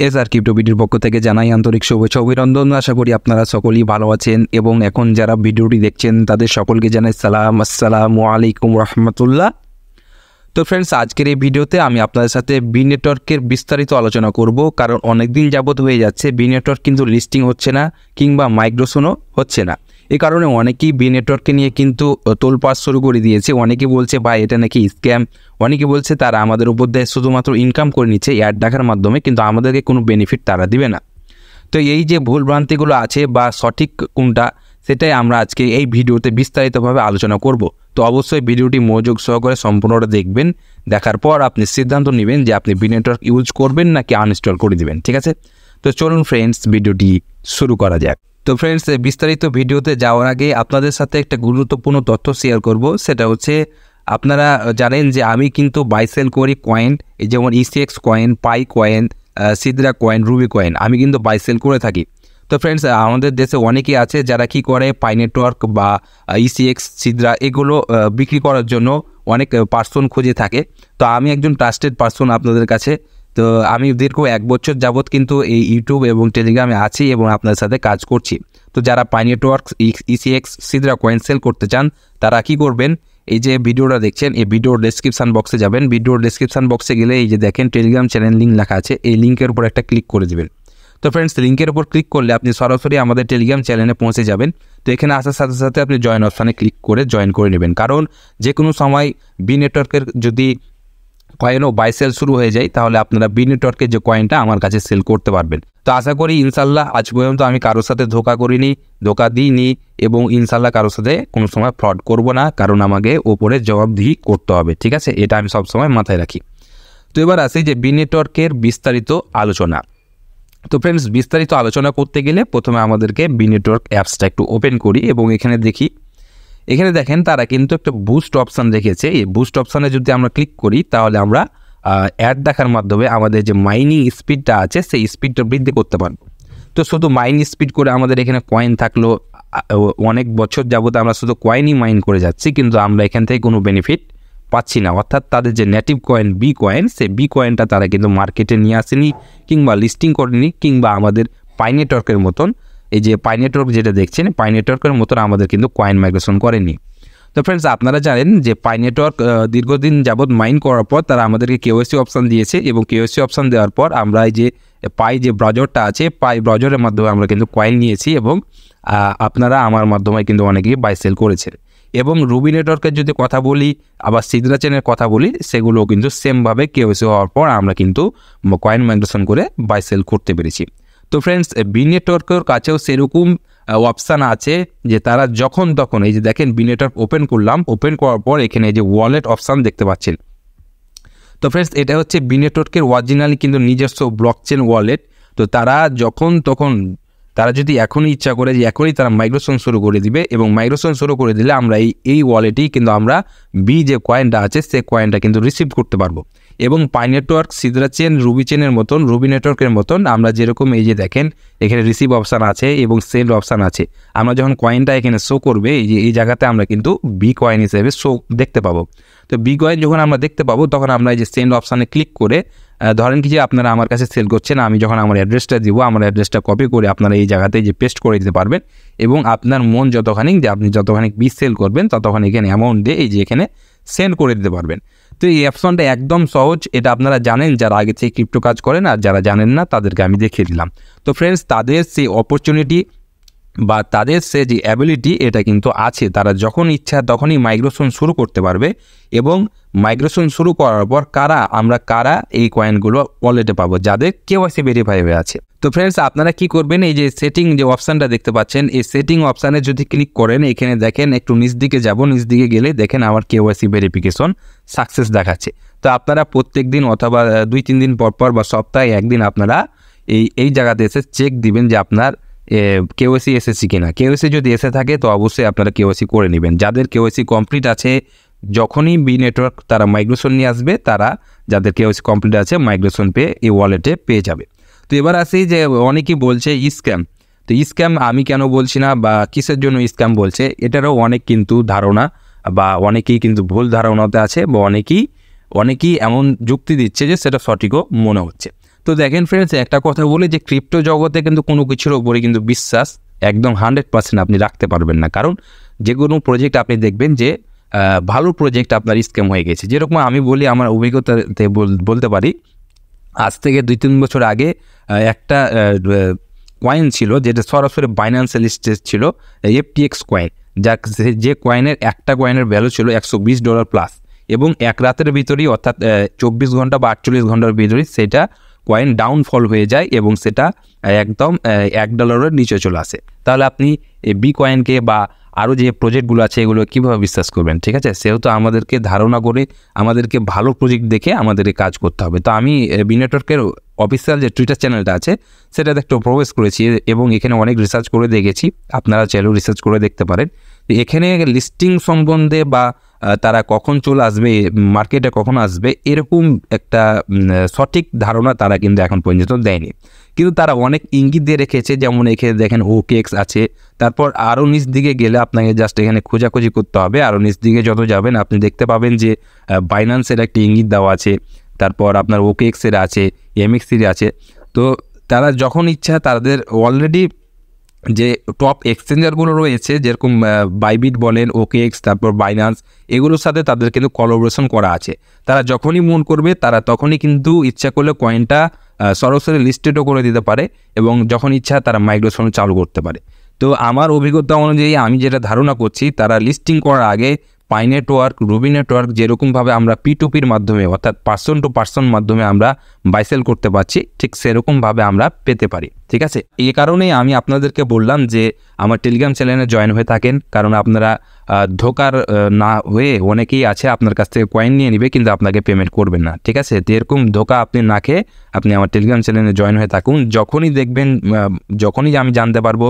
SR crypto ভিডিওর পক্ষ থেকে জানাই আন্তরিক শুভেচ্ছা অভিনন্দন। আশা করি আপনারা সকলেই ভালো আছেন এবং এখন যারা ভিডিওটি দেখছেন তাদের সকলকে জানাই আসসালামু আলাইকুম রহমতুল্লাহ। তো ফ্রেন্ডস, আজকের এই ভিডিওতে আমি আপনাদের সাথে বি নেটওয়ার্কের বিস্তারিত আলোচনা করব, কারণ অনেকদিন যাবত হয়ে যাচ্ছে বি নেটওয়ার্ক কিন্তু লিস্টিং হচ্ছে না কিংবা মাইগ্রেশনও হচ্ছে না। এই কারণে অনেকেই বি নেটওয়ার্ককে নিয়ে কিন্তু তোলপাড় শুরু করে দিয়েছে। অনেকে বলছে ভাই এটা নাকি স্ক্যাম, অনেকে বলছে তারা আমাদের উপর দিয়ে শুধুমাত্র ইনকাম করে নিচ্ছে অ্যাড দেখার মাধ্যমে, কিন্তু আমাদেরকে কোনো বেনিফিট তারা দিবে না। তো এই যে ভুলভ্রান্তিগুলো আছে বা সঠিক কোনটা, সেটাই আমরা আজকে এই ভিডিওতে বিস্তারিতভাবে আলোচনা করব। তো অবশ্যই ভিডিওটি মনোযোগ সহকারে সম্পূর্ণটা দেখবেন। দেখার পর আপনি সিদ্ধান্ত নেবেন যে আপনি বি নেটওয়ার্ক ইউজ করবেন নাকি আনইনস্টল করে দিবেন। ঠিক আছে, তো চলুন ফ্রেন্ডস ভিডিওটি শুরু করা যাক। তো ফ্রেন্ডস, বিস্তারিত ভিডিওতে যাওয়ার আগে আপনাদের সাথে একটা গুরুত্বপূর্ণ তথ্য শেয়ার করব। সেটা হচ্ছে, আপনারা জানেন যে আমি কিন্তু বাই সেল করি কয়েন, যেমন ইসিএক্স কয়েন, পাই কয়েন, সিদ্রা কয়েন, রুবি কয়েন, আমি কিন্তু বাই সেল করে থাকি। তো ফ্রেন্ডস, আমাদের দেশে অনেকেই আছে যারা কি করে পাই নেটওয়ার্ক বা ইসিএক্স, সিদ্রা এগুলো বিক্রি করার জন্য অনেক পার্সন খুঁজে থাকে। তো আমি একজন ট্রাস্টেড পার্সন আপনাদের কাছে। তো আমি দীর্ঘ 1 বছর যাবৎ কিন্তু এই ইউটিউব এবং টেলিগ্রামে আছি এবং আপনাদের সাথে কাজ করছি। তো যারা পাই নেটওয়ার্ক, ইসিএক্স, সিদ্রা কয়েন সেল করতে চান তারা কি করবেন, এই যে ভিডিওটা দেখছেন এই ভিডিওর ডেসক্রিপশান বক্সে যাবেন। ভিডিওর ডেসক্রিপশান বক্সে গেলে এই যে দেখেন টেলিগ্রাম চ্যানেল লিঙ্ক লেখা আছে, এই লিঙ্কের উপর একটা ক্লিক করে দেবেন। তো ফ্রেন্ডস, লিঙ্কের উপর ক্লিক করলে আপনি সরাসরি আমাদের টেলিগ্রাম চ্যানেলে পৌঁছে যাবেন। তো এখানে আসার সাথে সাথে আপনি জয়েন অপশানে ক্লিক করে জয়েন করে নেবেন, কারণ যে কোনো সময় বি নেটওয়ার্কের যদি কয়েনও বাই সেল শুরু হয়ে যায় তাহলে আপনারা বি নেটওয়ার্কের যে কয়েনটা আমার কাছে সেল করতে পারবেন। তো আশা করি ইনশাল্লাহ আজ পর্যন্ত আমি কারোর সাথে ধোকা দিইনি এবং ইনশাল্লাহ কারোর সাথে কোনো সময় ফ্রড করব না, কারণ আমাকে ওপরে জবাবদিহি করতে হবে। ঠিক আছে, এটা আমি সবসময় মাথায় রাখি। তো এবার আসি যে বি নেটওয়ার্কের বিস্তারিত আলোচনা। তো ফ্রেন্ডস, বিস্তারিত আলোচনা করতে গেলে প্রথমে আমাদেরকে বি নেটওয়ার্ক অ্যাপসটা একটু ওপেন করি এবং এখানে দেখি। এখানে দেখেন তারা কিন্তু একটা বুস্ট অপশান রেখেছে। এই বুস্ট অপশানে যদি আমরা ক্লিক করি তাহলে আমরা অ্যাড দেখার মাধ্যমে আমাদের যে মাইনিং স্পিডটা আছে সেই স্পিডটা বৃদ্ধি করতে পারবো। তো শুধু মাইনিং স্পিড করে আমাদের এখানে কয়েন থাকলো, অনেক বছর যাবত আমরা শুধু কয়েনই মাইন করে যাচ্ছি, কিন্তু আমরা এখান থেকে কোনো বেনিফিট পাচ্ছি না। অর্থাৎ তাদের যে নেটিভ কয়েন বি কয়েন, সেই বি কয়েনটা তারা কিন্তু মার্কেটে নিয়ে আসেনি কিংবা লিস্টিং করেনি, কিংবা আমাদের পাই নেটওয়ার্কের মতন, এই যে পাই নেটওয়ার্ক যেটা দেখছেন পাই নেটওয়ার্কের মতন আমাদের কিন্তু কয়েন মাইগ্রেশন করেনি। তো ফ্রেন্ডস, আপনারা জানেন যে পাই নেটওয়ার্ক দীর্ঘদিন যাবৎ মাইন করার পর তারা আমাদেরকে কেওয়াইসি অপশান দিয়েছে এবং কেওয়াইসি অপশান দেওয়ার পর আমরা এই যে পাই যে ব্রাউজারটা আছে, পাই ব্রাউজারের মাধ্যমে আমরা কিন্তু কয়েন নিয়েছি এবং আপনারা আমার মাধ্যমে কিন্তু অনেকেই বাই সেল করেছেন। এবং রুবি নেটওয়ার্কের যদি কথা বলি, আবার সিদ্রা চেনের কথা বলি, সেগুলোও কিন্তু সেমভাবে কেওয়াইসি হওয়ার পর আমরা কিন্তু কয়েন মাইগ্রেশন করে বাই সেল করতে পেরেছি। তো ফ্রেন্ডস, বি নেটওয়ার্কের কাছেও সেরকম অপশান আছে যে তারা যখন তখন, এই যে দেখেন বি নেটওয়ার্ক ওপেন করলাম, ওপেন করার পর এখানে এই যে ওয়ালেট অপশান দেখতে পাচ্ছেন। তো ফ্রেন্ডস, এটা হচ্ছে বি নেটওয়ার্কের অরিজিনালি কিন্তু নিজস্ব ব্লকচেন ওয়ালেট। তো তারা যখন তখন, তারা যদি এখনই ইচ্ছা করে যে এখনই তারা মাইগ্রেশন শুরু করে দিবে এবং মাইগ্রেশন শুরু করে দিলে আমরা এই ওয়ালেটেই কিন্তু আমরা বি যে কয়েনটা আছে সেই কয়েনটা কিন্তু রিসিভ করতে পারবো। এবং পাই নেটওয়ার্ক, সিদ্রা চেন, রুবি চেনের মতন, রুবি নেটওয়ার্কের মতন আমরা যেরকম এই যে দেখেন এখানে রিসিভ অপশান আছে এবং সেন্ড অপশান আছে, আমরা যখন কয়েনটা এখানে শো করবে এই যে এই জায়গাতে আমরা কিন্তু বি কয়েন হিসেবে শো দেখতে পাবো। তো বি কয়েন যখন আমরা দেখতে পাবো তখন আমরা এই যে সেন্ড অপশানে ক্লিক করে, ধরেন কি যে আপনারা আমার কাছে সেল করছেন, আমি যখন আমার অ্যাড্রেসটা দিব, আমার অ্যাড্রেসটা কপি করে আপনারা এই জায়গাতে যে পেস্ট করে দিতে পারবেন এবং আপনার মন যতখানি যে আপনি যতখানি বি সেল করবেন ততখানি এখানে অ্যামাউন্ট দিয়ে এই যে এখানে সেন্ড করে দিতে পারবেন। তো এই অপশনটা একদম সহজ, এটা আপনারা জানেন যারা আগে থেকে ক্রিপ্টো কাজ করেন, আর যারা জানেন না তাদেরকে আমি দেখিয়ে দিলাম। তো ফ্রেন্ডস, তাদের সেই অপরচুনিটি বা তাদের সে যে অ্যাবিলিটি এটা কিন্তু আছে, তারা যখন ইচ্ছা তখনই মাইগ্রেশন শুরু করতে পারবে এবং মাইগ্রেশন শুরু করার পর কারা এই কয়েনগুলো ওয়ালেটে পাবো যাদের কেওয়াইসি ভেরিফাই হয়ে আছে। তো ফ্রেন্ডস, আপনারা কি করবেন, এই যে সেটিং যে অপশানটা দেখতে পাচ্ছেন, এই সেটিং অপশানে যদি ক্লিক করেন এখানে দেখেন একটু নিচ দিকে যাব, নিচ দিকে গেলে দেখেন আমার কেওয়াইসি ভেরিফিকেশন সাকসেস দেখাচ্ছে। তো আপনারা প্রত্যেক দিন অথবা 2-3 দিন পর বা সপ্তাহে একদিন আপনারা এই জায়গাতে এসে চেক দিবেন যে আপনার কেওয়াইসি এসেছে কিনা। কেওয়াইসি যদি এসে থাকে তো অবশ্যই আপনারা কেওয়াইসি করে নেবেন। যাদের কেওয়াইসি কমপ্লিট আছে, যখনই বি নেটওয়ার্ক তারা মাইগ্রেশন নিয়ে আসবে, তারা যাদের কেওয়াইসি কমপ্লিট আছে মাইগ্রেশন পেয়ে এই ওয়ালেটে পেয়ে যাবে। তো এবার আসি যে অনেকেই বলছে স্ক্যাম। তো স্ক্যাম আমি কেন বলছি না বা কিসের জন্য স্ক্যাম বলছে, এটারও অনেক কিন্তু ধারণা বা অনেকেই কিন্তু ভুল ধারণাতে আছে বা অনেকেই এমন যুক্তি দিচ্ছে যে সেটা সঠিকও মনে হচ্ছে। তো তো দেখেন ফ্রেন্ডস, একটা কথা বলি যে ক্রিপ্টো জগতে কিন্তু কোনো কিছুর ওপরে কিন্তু বিশ্বাস একদম 100% আপনি রাখতে পারবেন না। কারণ যে কোনো প্রজেক্ট আপনি দেখবেন যে ভালো প্রজেক্ট আপনার স্ক্যাম হয়ে গেছে। যেরকম আমি বলি, আমার অভিজ্ঞতাতে বলতে পারি, আজ থেকে 2-3 বছর আগে একটা কয়েন ছিল যেটা সরাসরি বাইন্যান্সে লিস্টেড ছিল, FTX কয়েন, যে কয়েনের একটা কয়েনের ভ্যালু ছিল $120 প্লাস, এবং এক রাতের ভিতরেই অর্থাৎ 24 ঘন্টা বা 48 ঘন্টার ভিতরেই সেটা কয়েন ডাউনফল হয়ে যায় এবং সেটা একদম $1 নিচে চলে আসে। তাহলে আপনি বি কয়েনকে বা আরও যে প্রজেক্টগুলো আছে এগুলো কীভাবে বিশ্বাস করবেন? ঠিক আছে, সেহেতু আমাদেরকে ধারণা করে আমাদেরকে ভালো প্রজেক্ট দেখে আমাদেরকে কাজ করতে হবে। তো আমি বি নেটওয়ার্কের অফিসিয়াল যে টুইটার চ্যানেলটা আছে সেটাতে একটু প্রবেশ করেছি এবং এখানে অনেক রিসার্চ করে দেখেছি, আপনারা চাইলেও রিসার্চ করে দেখতে পারেন। এখানে লিস্টিং সম্বন্ধে বা তারা কখন চলে আসবে, মার্কেটে কখন আসবে, এরকম একটা সঠিক ধারণা তারা কিন্তু এখন পর্যন্ত দেয়নি। কিন্তু তারা অনেক ইঙ্গিত দিয়ে রেখেছে, যেমন এখানে দেখেন OKX আছে। তারপর আরও নিচ দিকে গেলে আপনাকে জাস্ট এখানে খোঁজাখুঁজি করতে হবে। আরও নিচ দিকে যত যাবেন আপনি দেখতে পাবেন যে বাইন্যান্সের একটা ইঙ্গিত দেওয়া আছে, তারপর আপনার OKX-এর আছে, MX-এর আছে। তো তারা যখন ইচ্ছা তাদের অলরেডি যে টপ এক্সচেঞ্জারগুলো রয়েছে, যেরকম বাইবিট বলেন, OKX, তারপর বাইন্যান্স, এগুলোর সাথে তাদের কিন্তু কোলাবোরেশন করা আছে। তারা যখনই মন করবে তারা তখনই কিন্তু ইচ্ছা করলে কয়েনটা সরাসরি লিস্টেডও করে দিতে পারে এবং যখন ইচ্ছা তারা মাইগ্রেশন চালু করতে পারে। তো আমার অভিজ্ঞতা অনুযায়ী আমি যেটা ধারণা করছি, তারা লিস্টিং করার আগে পাই নেটওয়ার্ক, রুবি নেটওয়ার্ক, যেরকমভাবে আমরা P2P-র মাধ্যমে অর্থাৎ পার্সন টু পার্সন মাধ্যমে আমরা বাইসেল করতে পারছি, ঠিক সেরকমভাবে আমরা পেতে পারি। ঠিক আছে, এই কারণেই আমি আপনাদেরকে বললাম যে আমার টেলিগ্রাম চ্যানেলে জয়েন হয়ে থাকেন, কারণ আপনারা ধোকার না হয়ে, অনেকেই আছে আপনার কাছ থেকে কয়েন নিয়ে নেবে কিন্তু আপনাকে পেমেন্ট করবেন না। ঠিক আছে, তো এরকম ধোকা আপনি না খেয়ে আপনি আমার টেলিগ্রাম চ্যানেলে জয়েন হয়ে থাকুন। যখনই দেখবেন, যখনই আমি জানতে পারবো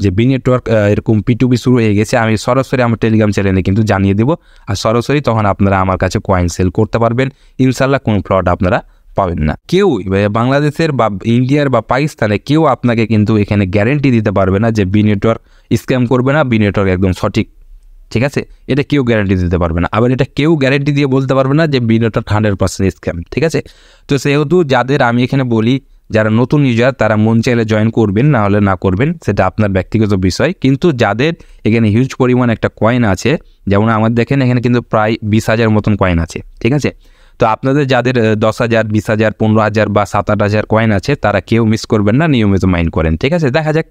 যে বি নেটওয়ার্ক এরকম P2P শুরু হয়ে গেছে, আমি সরাসরি আমার টেলিগ্রাম চ্যানেলে কিন্তু জানিয়ে দেবো, আর সরাসরি তখন আপনারা আমার কাছে কয়েন সেল করতে পারবেন। ইনশাল্লাহ কোনো ফ্রড আপনারা পাবেন না। কেউ বাংলাদেশের বা ইন্ডিয়ার বা পাকিস্তানে কেউ আপনাকে কিন্তু এখানে গ্যারেন্টি দিতে পারবে না যে বি নেটওয়ার্ক স্ক্যাম করবে না, বি নেটওয়ার্ক একদম সঠিক। ঠিক আছে, এটা কেউ গ্যারেন্টি দিতে পারবে না। আবার এটা কেউ গ্যারেন্টি দিয়ে বলতে পারবে না যে বি নেটওয়ার্ক 100% স্ক্যাম। ঠিক আছে, তো সেহেতু যাদের আমি এখানে বলি, যারা নতুন ইউজার তারা মন চাইলে জয়েন করবেন, না হলে না করবেন, সেটা আপনার ব্যক্তিগত বিষয়। কিন্তু যাদের এখানে হিউজ পরিমাণ একটা কয়েন আছে, যেমন আমার দেখেন এখানে কিন্তু প্রায় 20,000 মতন কয়েন আছে। ঠিক আছে, তো আপনাদের যাদের 10,000, 20,000, 15,000 বা 7-8,000 কয়েন আছে, তারা কেউ মিস করবেন না, নিয়মিত মাইন্ড করেন। ঠিক আছে, দেখা যাক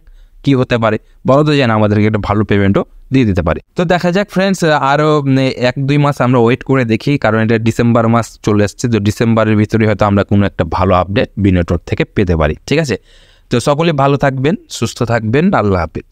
কি হতে পারে, বড় তো যেন আমাদেরকে একটা ভালো পেমেন্টও দিয়ে দিতে পারে। তো দেখা যাক ফ্রেন্ডস, আরও 1-2 মাস আমরা ওয়েট করে দেখি, কারণ এটা ডিসেম্বর মাস চলে আসছে। তো ডিসেম্বরের ভিতরে হয়তো আমরা কোনো একটা ভালো আপডেট বি নেটওয়ার্ক থেকে পেতে পারি। ঠিক আছে, তো সকলে ভালো থাকবেন, সুস্থ থাকবেন, আল্লাহ হাফেজ।